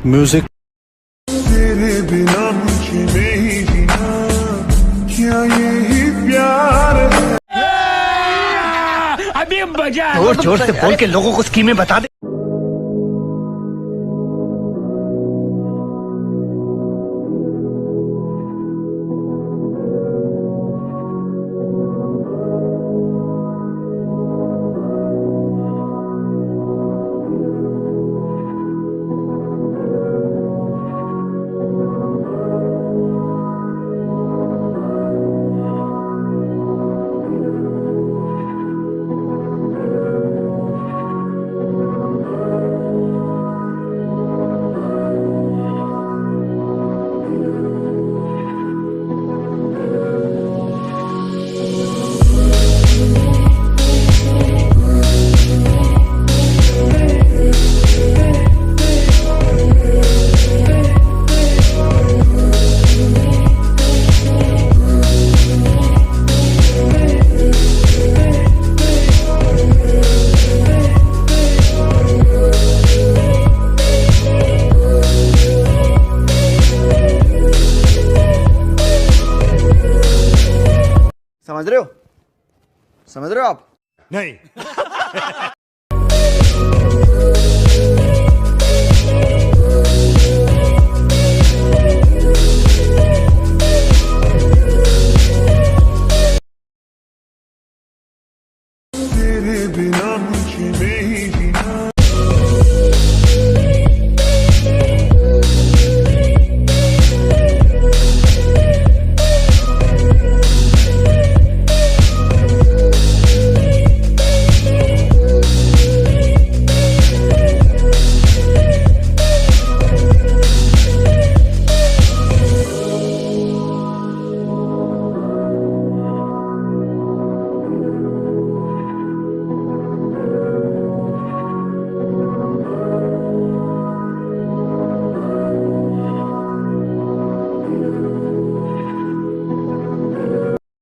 Music. तेरे बिना मुझे नहीं जीना, क्या यही प्यार है? अभी मजा जोर जोर से बोल के लोगों को स्कीमें बता दे। समझ रहे हो आप? नहीं। तेरे बिना मुझे नहीं जीना।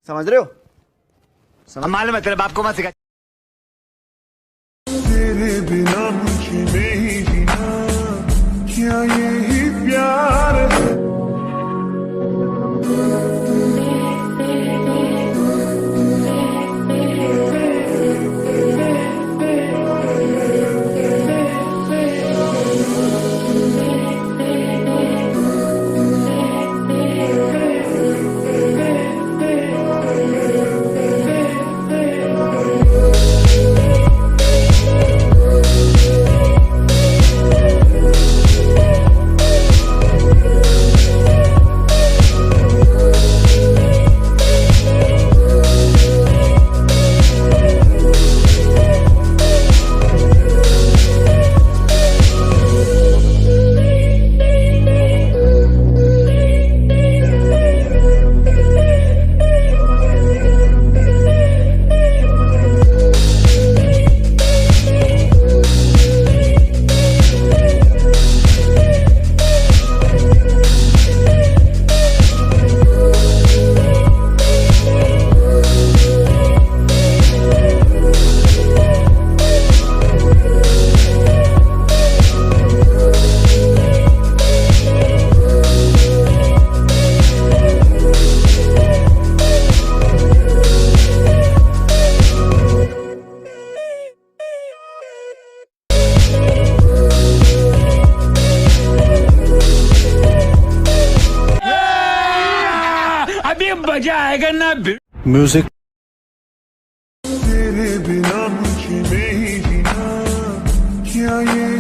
समझ रहे हो? मालूम है तेरे बाप को मत सिखा। तेरे बिना मुझे नहीं जीना, क्या यही प्यार है? अभी मजा आएगा ना। म्यूजिक। तेरे बिना मुझे नहीं जीना, क्या ये